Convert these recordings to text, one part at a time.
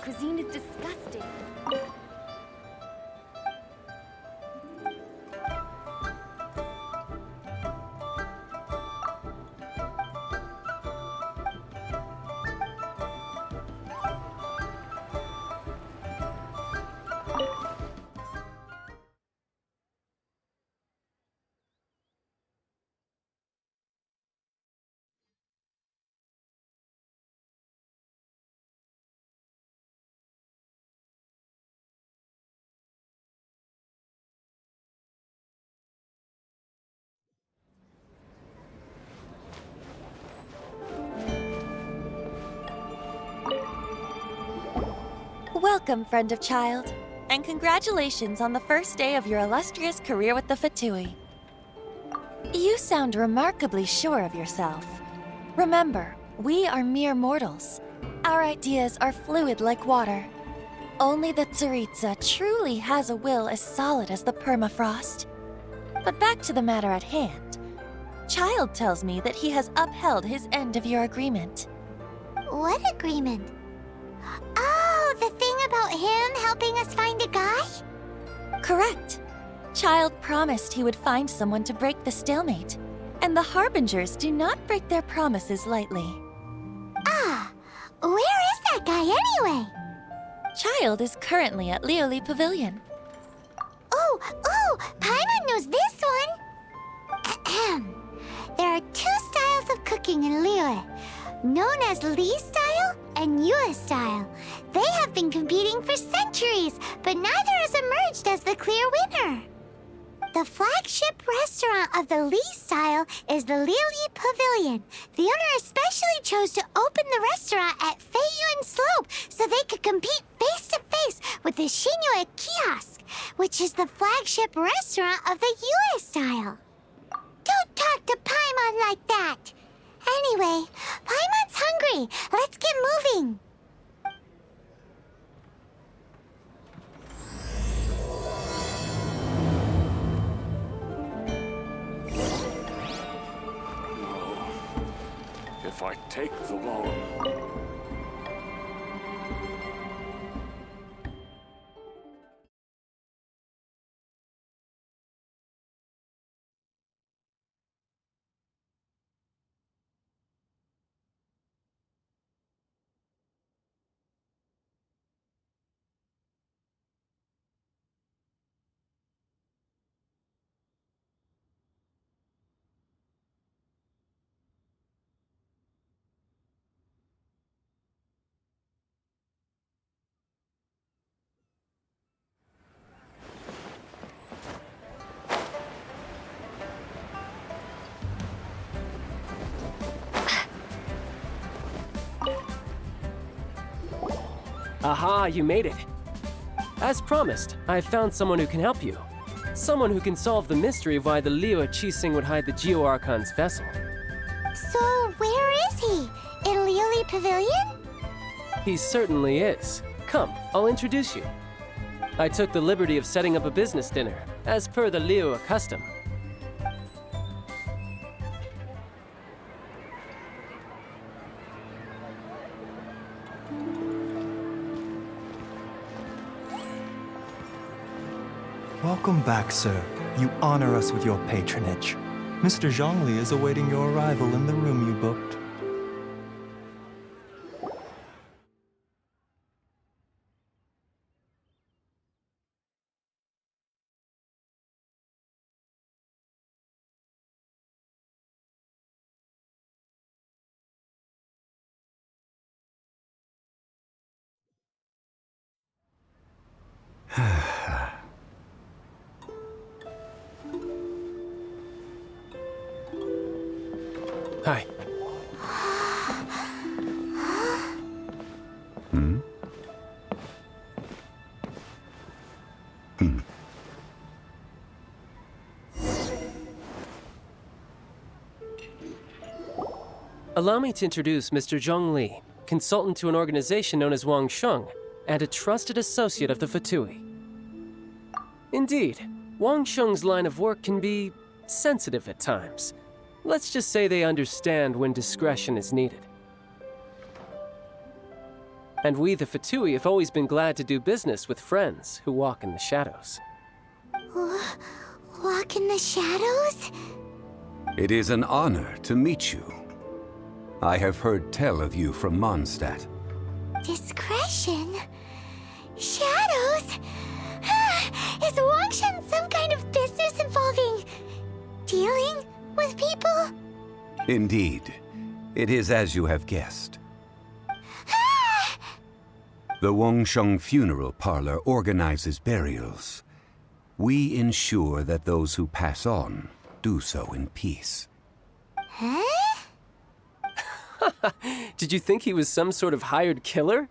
cuisine is disgusting. Welcome, friend of child, and congratulations on the first day of your illustrious career with the Fatui. You sound remarkably sure of yourself. Remember, we are mere mortals. Our ideas are fluid like water. Only the Tsaritsa truly has a will as solid as the permafrost. But back to the matter at hand. Child tells me that he has upheld his end of your agreement. What agreement? Oh, the thing about him helping us find a guy? Correct. Child promised he would find someone to break the stalemate, and the Harbingers do not break their promises lightly. Ah, where is that guy anyway? Child is currently at Lioli Pavilion. Oh, Paimon knows this one. Ahem. There are two styles of cooking in Liyue, known as Li style and Yue style. They have been competing for centuries, but neither has emerged as the clear winner. The flagship restaurant of the Li style is the Lioli Pavilion. The owner especially chose to open the restaurant at Feiyuan Slope so they could compete face-to-face with the Xinyue Kiosk, which is the flagship restaurant of the Yue style. Don't talk to Paimon like that! Anyway, Paimon's hungry. Let's get moving. If I take the loan... Aha, you made it. As promised, I found someone who can help you. Someone who can solve the mystery of why the Liyue Qixing would hide the Geo Archon's vessel. So, where is he? In Lioli Pavilion? He certainly is. Come, I'll introduce you. I took the liberty of setting up a business dinner, as per the Liyue custom. Welcome back, sir. You honor us with your patronage. Mr. Zhongli is awaiting your arrival in the room you booked. Hi. Allow me to introduce Mr. Zhongli, consultant to an organization known as Wangsheng, and a trusted associate of the Fatui. Indeed, Wangsheng's line of work can be sensitive at times. Let's just say they understand when discretion is needed. And we, the Fatui, have always been glad to do business with friends who walk in the shadows. Walk in the shadows? It is an honor to meet you. I have heard tell of you from Mondstadt. Discretion? Shadows? Is Wangsheng some kind of business involving dealing with people? Indeed, it is as you have guessed. The Wangsheng funeral parlor organizes burials. We ensure that those who pass on do so in peace. Huh? Did you think he was some sort of hired killer?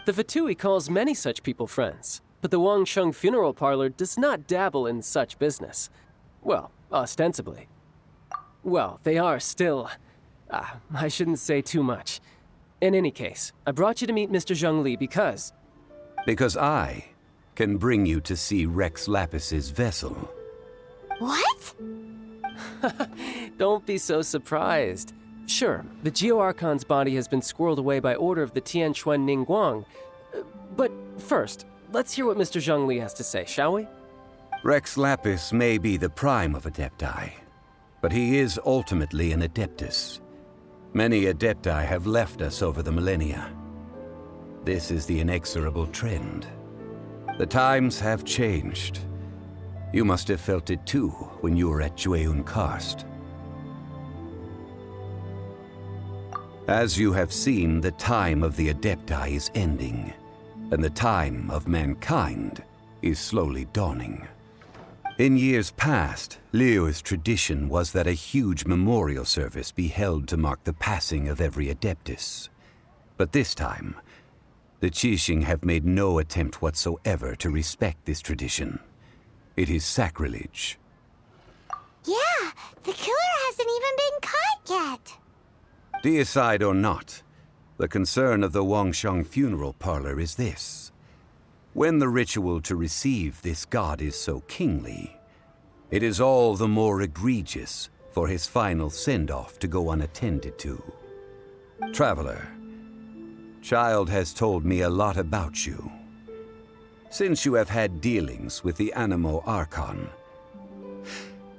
The Fatui calls many such people friends, but the Wangsheng funeral parlor does not dabble in such business. Well, ostensibly. Well, they are still... I shouldn't say too much. In any case, I brought you to meet Mr. Zhongli because... Because I can bring you to see Rex Lapis's vessel. What? Don't be so surprised. Sure, the Geo-Archon's body has been squirreled away by order of the Tianquan Ningguang. But first, let's hear what Mr. Zhongli has to say, shall we? Rex Lapis may be the prime of Adepti, but he is ultimately an Adeptus. Many Adepti have left us over the millennia. This is the inexorable trend. The times have changed. You must have felt it too when you were at Jueyun Karst. As you have seen, the time of the Adepti is ending, and the time of mankind is slowly dawning. In years past, Liyue's tradition was that a huge memorial service be held to mark the passing of every Adeptus. But this time, the Qixing have made no attempt whatsoever to respect this tradition. It is sacrilege. Yeah, the killer hasn't even been caught yet. Deicide or not, the concern of the Wangsheng funeral parlor is this. When the ritual to receive this god is so kingly, it is all the more egregious for his final send-off to go unattended to. Traveler, Child has told me a lot about you. Since you have had dealings with the Animo Archon,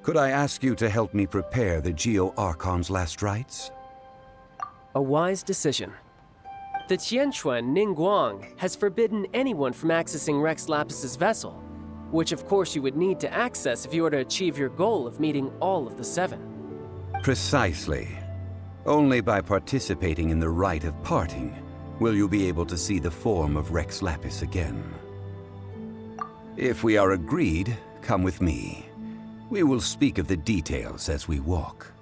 could I ask you to help me prepare the Geo-Archon's last rites? A wise decision. The Tianquan Ningguang has forbidden anyone from accessing Rex Lapis's vessel, which of course you would need to access if you were to achieve your goal of meeting all of the seven. Precisely. Only by participating in the rite of parting will you be able to see the form of Rex Lapis again. If we are agreed, come with me. We will speak of the details as we walk.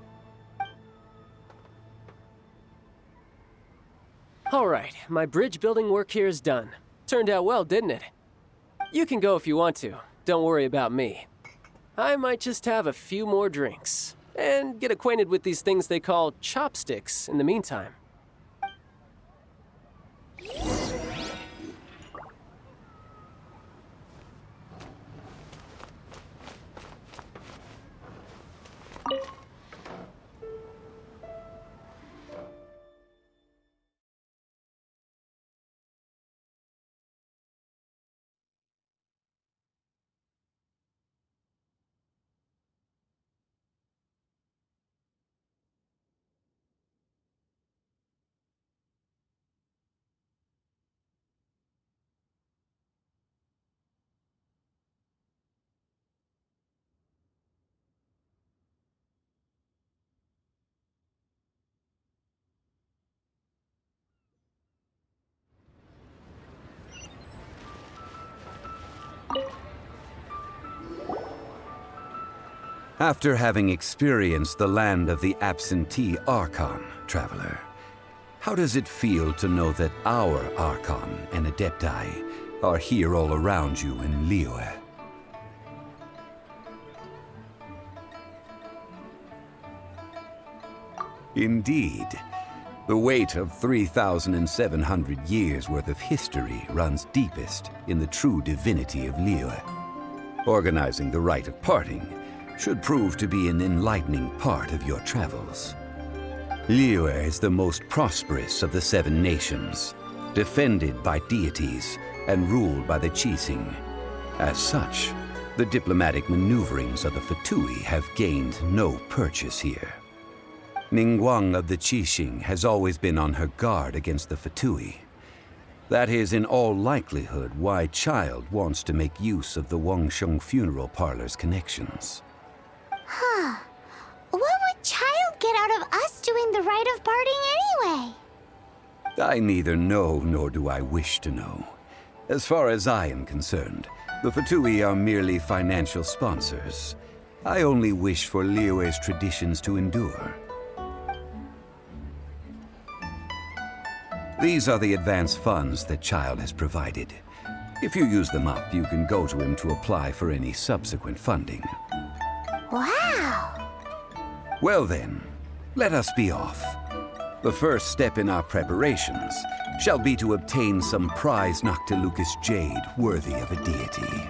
All right, my bridge building work here is done. Turned out well, didn't it? You can go if you want to. Don't worry about me. I might just have a few more drinks and get acquainted with these things they call chopsticks in the meantime. After having experienced the land of the absentee Archon, Traveler, how does it feel to know that our Archon and Adepti are here all around you in Liyue? Indeed, the weight of 3,700 years worth of history runs deepest in the true divinity of Liyue. Organizing the rite of parting should prove to be an enlightening part of your travels. Liyue is the most prosperous of the 7 nations, defended by deities and ruled by the Qixing. As such, the diplomatic maneuverings of the Fatui have gained no purchase here. Ningguang of the Qixing has always been on her guard against the Fatui. That is in all likelihood why Child wants to make use of the Wangsheng funeral parlor's connections. Huh. What would Child get out of us doing the rite of parting anyway? I neither know nor do I wish to know. As far as I am concerned, the Fatui are merely financial sponsors. I only wish for Liyue's traditions to endure. These are the advance funds that Child has provided. If you use them up, you can go to him to apply for any subsequent funding. Wow! Well then, let us be off. The first step in our preparations shall be to obtain some prize Noctilucous jade worthy of a deity.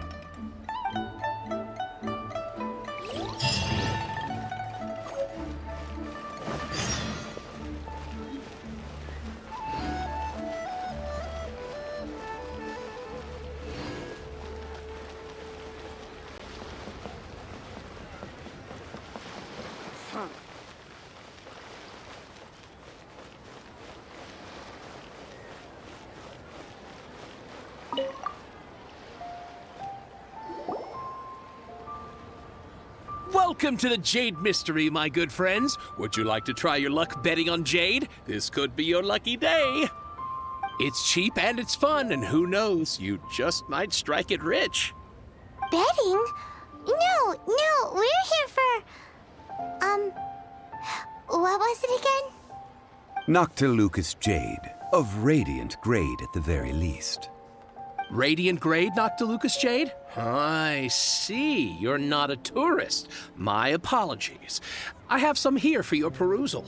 Welcome to the Jade Mystery, my good friends. Would you like to try your luck betting on Jade? This could be your lucky day. It's cheap and it's fun, and who knows, you just might strike it rich. Betting? No, we're here for... what was it again? Noctilucous jade, of radiant grade at the very least. Radiant grade, Noctilucous jade? I see. You're not a tourist. My apologies. I have some here for your perusal.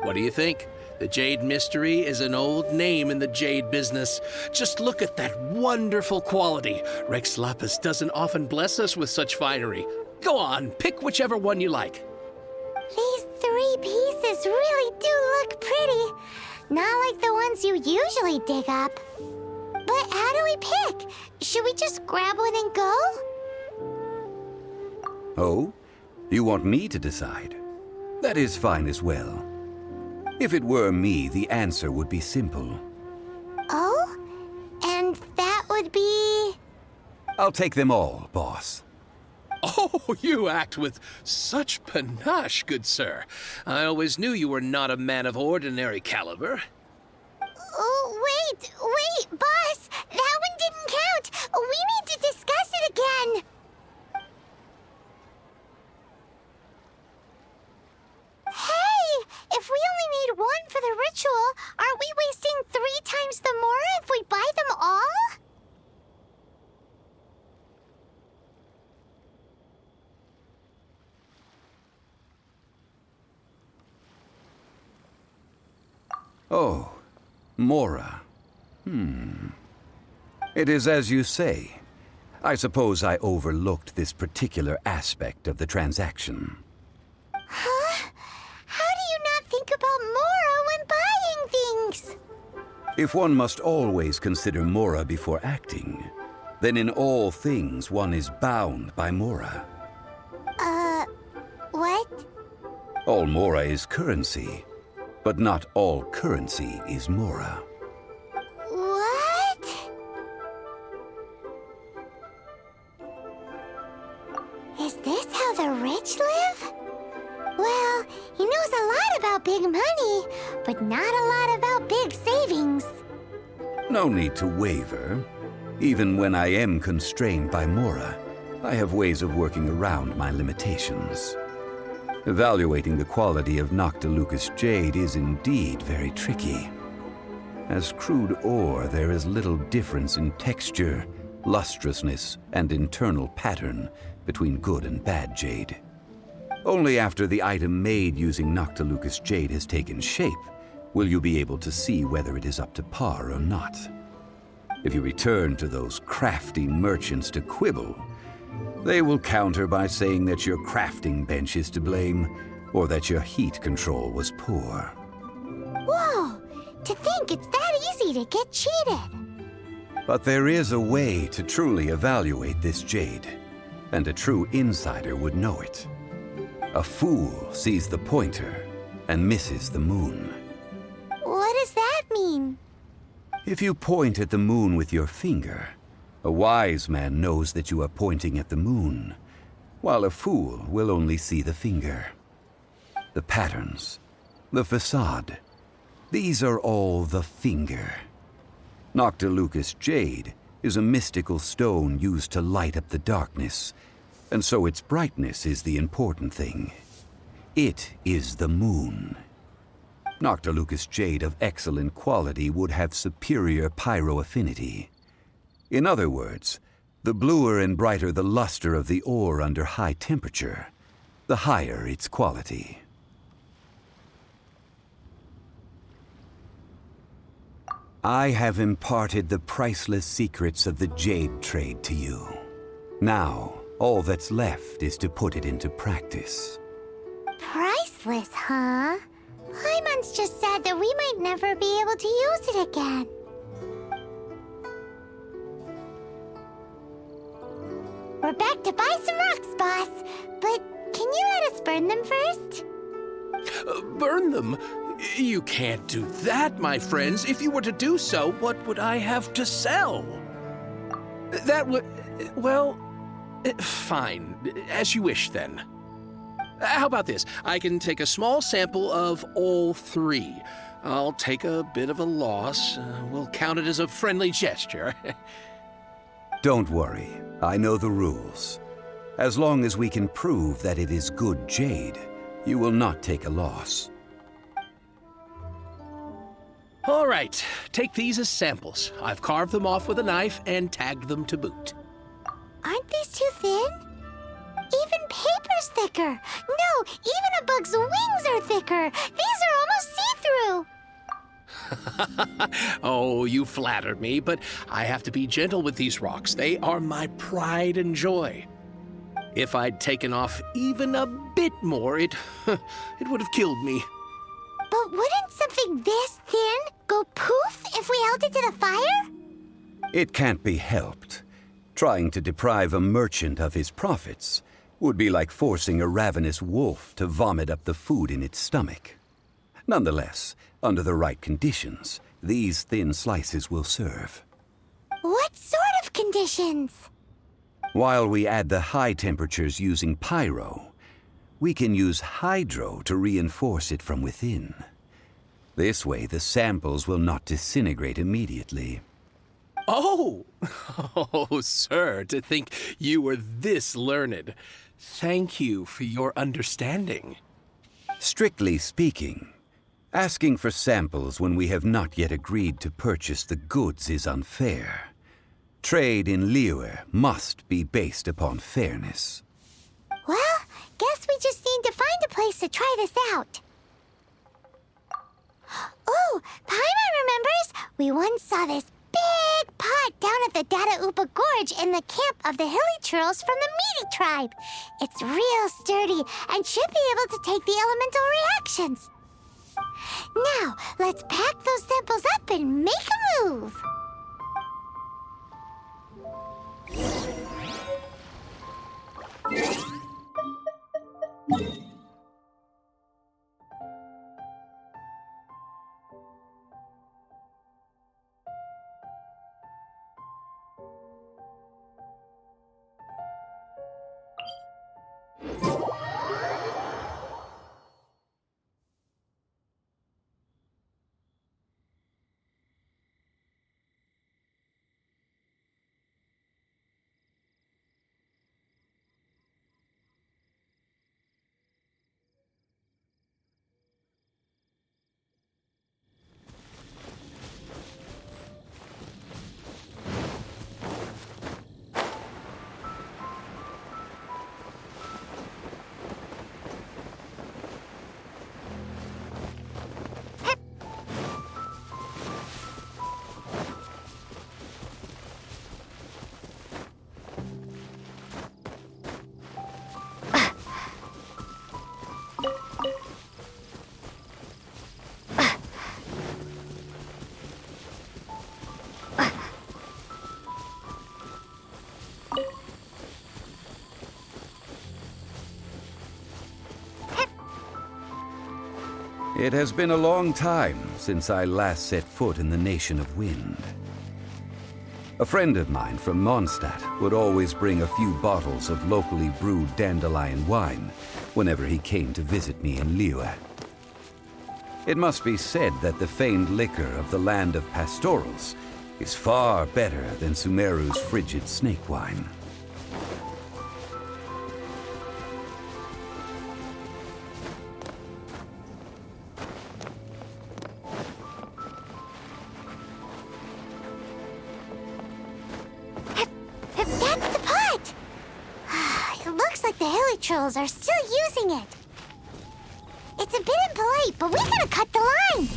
What do you think? The Jade Mystery is an old name in the jade business. Just look at that wonderful quality. Rex Lapis doesn't often bless us with such finery. Go on, pick whichever one you like. These 3 pieces really do look pretty. Not like the ones you usually dig up. But how do we pick? Should we just grab one and go? Oh? You want me to decide? That is fine as well. If it were me, the answer would be simple. Oh? And that would be... I'll take them all, boss. Oh, you act with such panache, good sir. I always knew you were not a man of ordinary caliber. Oh, wait, boss! That one didn't count! We need to discuss it again! Hey! If we only need one for the ritual, aren't we wasting 3 times the more if we buy them all? Oh, Mora. It is as you say. I suppose I overlooked this particular aspect of the transaction. Huh? How do you not think about Mora when buying things? If one must always consider Mora before acting, then in all things one is bound by Mora. What? All Mora is currency, but not all currency is Mora. What? Is this how the rich live? Well, he knows a lot about big money, but not a lot about big savings. No need to waver. Even when I am constrained by Mora, I have ways of working around my limitations. Evaluating the quality of Noctilucous jade is indeed very tricky. As crude ore, there is little difference in texture, lustrousness, and internal pattern between good and bad jade. Only after the item made using Noctilucous jade has taken shape will you be able to see whether it is up to par or not. If you return to those crafty merchants to quibble, they will counter by saying that your crafting bench is to blame, or that your heat control was poor. Whoa! To think it's that easy to get cheated. But there is a way to truly evaluate this jade, and a true insider would know it. A fool sees the pointer and misses the moon. What does that mean? If you point at the moon with your finger, a wise man knows that you are pointing at the moon, while a fool will only see the finger. The patterns, the facade, these are all the finger. Noctilucous jade is a mystical stone used to light up the darkness, and so its brightness is the important thing. It is the moon. Noctilucous jade of excellent quality would have superior pyroaffinity. In other words, the bluer and brighter the luster of the ore under high temperature, the higher its quality. I have imparted the priceless secrets of the jade trade to you. Now, all that's left is to put it into practice. Priceless, huh? Paimon's just said that we might never be able to use it again. We're back to buy some rocks, boss. But can you let us burn them first? Burn them? You can't do that, my friends. If you were to do so, what would I have to sell? That would... well... fine. As you wish, then. How about this? I can take a small sample of all three. I'll take a bit of a loss. We'll count it as a friendly gesture. Don't worry. I know the rules. As long as we can prove that it is good jade, you will not take a loss. All right. Take these as samples. I've carved them off with a knife and tagged them to boot. Aren't these too thin? Even paper's thicker. No, even a bug's wings are thicker. These are almost see-through. Oh, you flatter me, but I have to be gentle with these rocks. They are my pride and joy. If I'd taken off even a bit more, it would have killed me. But wouldn't something this thin go poof if we held it to the fire? It can't be helped. Trying to deprive a merchant of his profits would be like forcing a ravenous wolf to vomit up the food in its stomach. Nonetheless, under the right conditions, these thin slices will serve. What sort of conditions? While we add the high temperatures using pyro, we can use hydro to reinforce it from within. This way, the samples will not disintegrate immediately. Oh! Oh, sir, to think you were this learned. Thank you for your understanding. Strictly speaking, asking for samples when we have not yet agreed to purchase the goods is unfair. Trade in Liyue must be based upon fairness. Well, guess we just need to find a place to try this out. Oh, Paimon remembers we once saw this big pot down at the Dada Upa Gorge in the camp of the hilly churls from the Meaty tribe. It's real sturdy and should be able to take the elemental reactions. Now, let's pack those samples up and make a move. It has been a long time since I last set foot in the Nation of Wind. A friend of mine from Mondstadt would always bring a few bottles of locally brewed dandelion wine whenever he came to visit me in Liyue. It must be said that the famed liquor of the land of pastorals is far better than Sumeru's frigid snake wine. That's the pot! It looks like the hilly trolls are still using it. It's a bit impolite, but we gotta cut the line.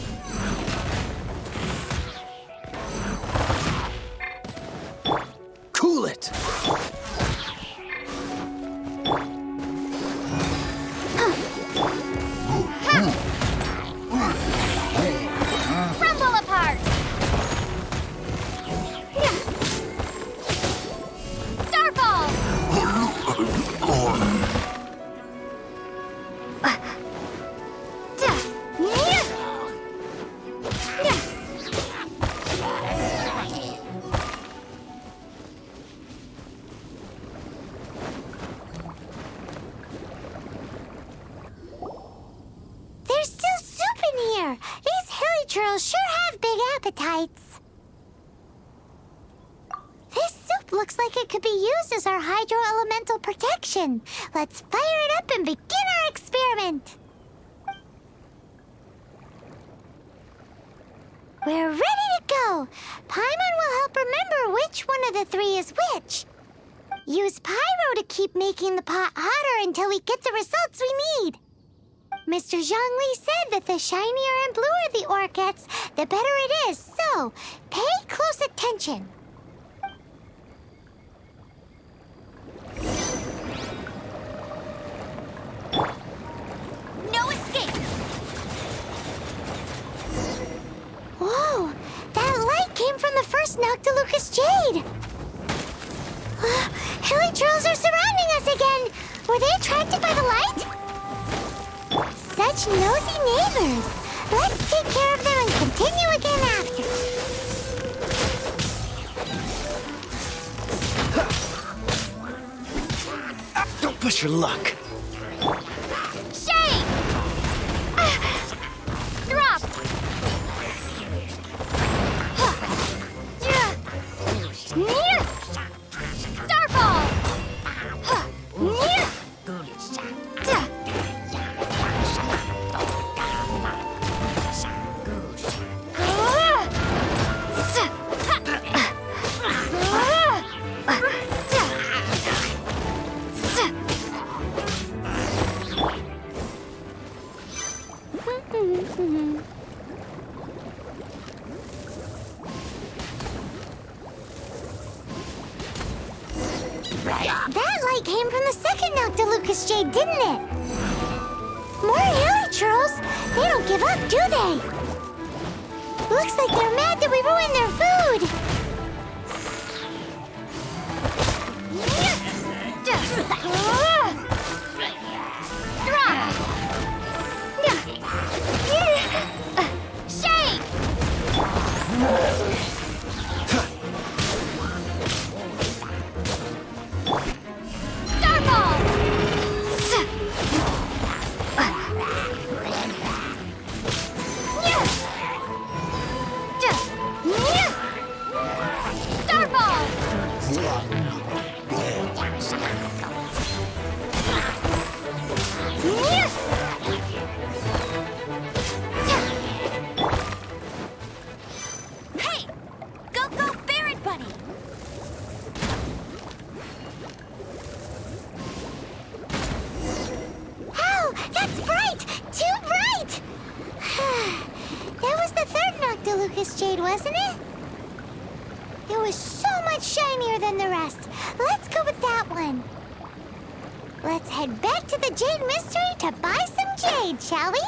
Cool it! Crumble apart! Starfall! There's still soup in here. These hilly churls sure have big appetites. This soup looks like it could be used as our hydro-elemental protection. Let's fire it up and begin our experiment. We're ready to go. Paimon will help remember which one of the three is which. Use pyro to keep making the pot hotter until we get the results we need. Mr. Zhongli said that the shinier and bluer the ore gets, the better it is. So, pay close attention. No escape! Whoa! That light came from the first Noctilucous Jade! Hilly trolls are surrounding us again! Were they attracted by the light? Such nosy neighbors! Let's take care of them and continue again after. Don't push your luck. Shade! Drop! Starfall! That light came from the second Noctilucous Jade, didn't it? More hilly trolls. They don't give up, do they? Looks like they're mad that we ruined their food. Shake! Starfall! Hey! Go, go, Barret Bunny! Oh, that's bright! Too bright! That was the third Noctilucous Jade, wasn't it? It was so much shinier than the rest. Let's go with that one. Let's head back to the Jade Mystery to buy some jade, shall we?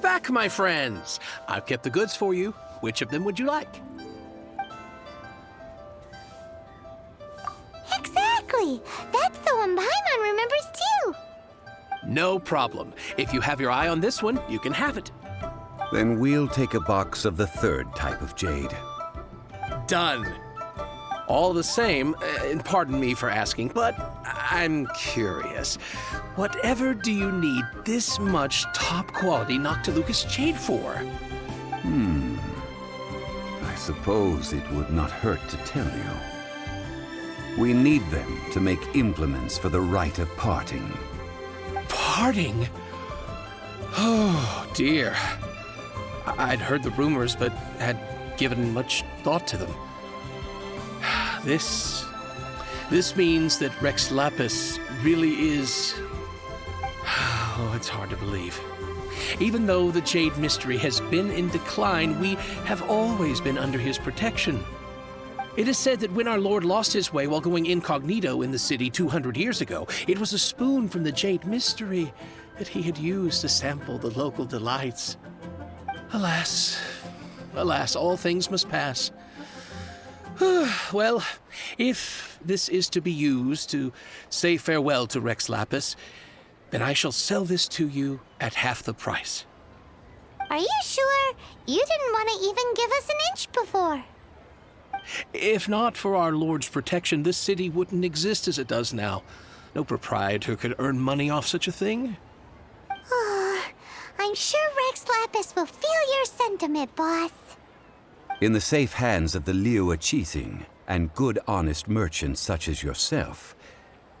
back, my friends. I've kept the goods for you. Which of them would you like? Exactly! That's the one Paimon remembers too! No problem. If you have your eye on this one, you can have it. Then we'll take a box of the third type of jade. Done. All the same, and pardon me for asking, but I'm curious. Whatever do you need this much top-quality Noctilucous jade for? I suppose it would not hurt to tell you. We need them to make implements for the rite of parting. Parting? Oh, dear. I'd heard the rumors, but had given much thought to them. This means that Rex Lapis really is... Oh, it's hard to believe. Even though the Jade Mystery has been in decline, we have always been under his protection. It is said that when our Lord lost his way while going incognito in the city 200 years ago, it was a spoon from the Jade Mystery that he had used to sample the local delights. Alas, all things must pass. Well, if this is to be used to say farewell to Rex Lapis, then I shall sell this to you at half the price. Are you sure? You didn't want to even give us an inch before. If not for our Lord's protection, this city wouldn't exist as it does now. No proprietor could earn money off such a thing. I'm sure Rex Lapis will feel your sentiment, boss. In the safe hands of the Liu Chising and good honest merchants such as yourself,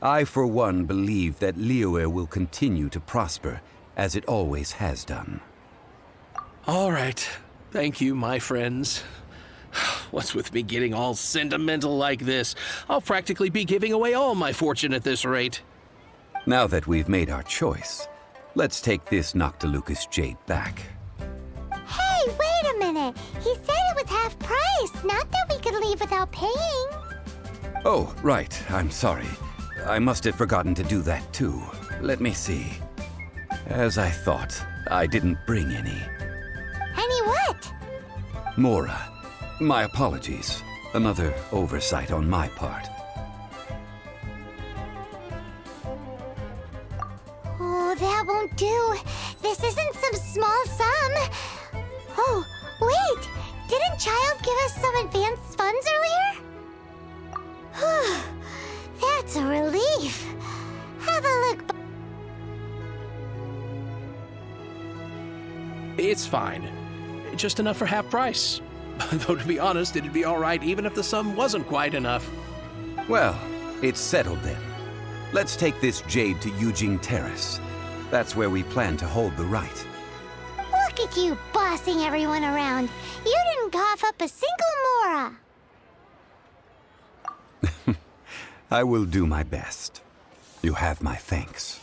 I for one believe that Liyue will continue to prosper as it always has done. All right. Thank you, my friends. What's with me getting all sentimental like this? I'll practically be giving away all my fortune at this rate. Now that we've made our choice, let's take this Noctilucous jade back. Hey, wait a minute. He said it was half price, not that we could leave without paying. Oh, right. I'm sorry. I must have forgotten to do that too. Let me see. As I thought, I didn't bring any. Any what? Mora. My apologies. Another oversight on my part. Oh, that won't do. This isn't some small sum. Oh, wait! Didn't Child give us some advanced funds earlier? That's a relief. Have a look. It's fine. Just enough for half price. Though, to be honest, it'd be all right even if the sum wasn't quite enough. Well, it's settled then. Let's take this jade to Yujing Terrace. That's where we plan to hold the rite. Look at you bossing everyone around. You didn't cough up a single Mora. I will do my best. You have my thanks.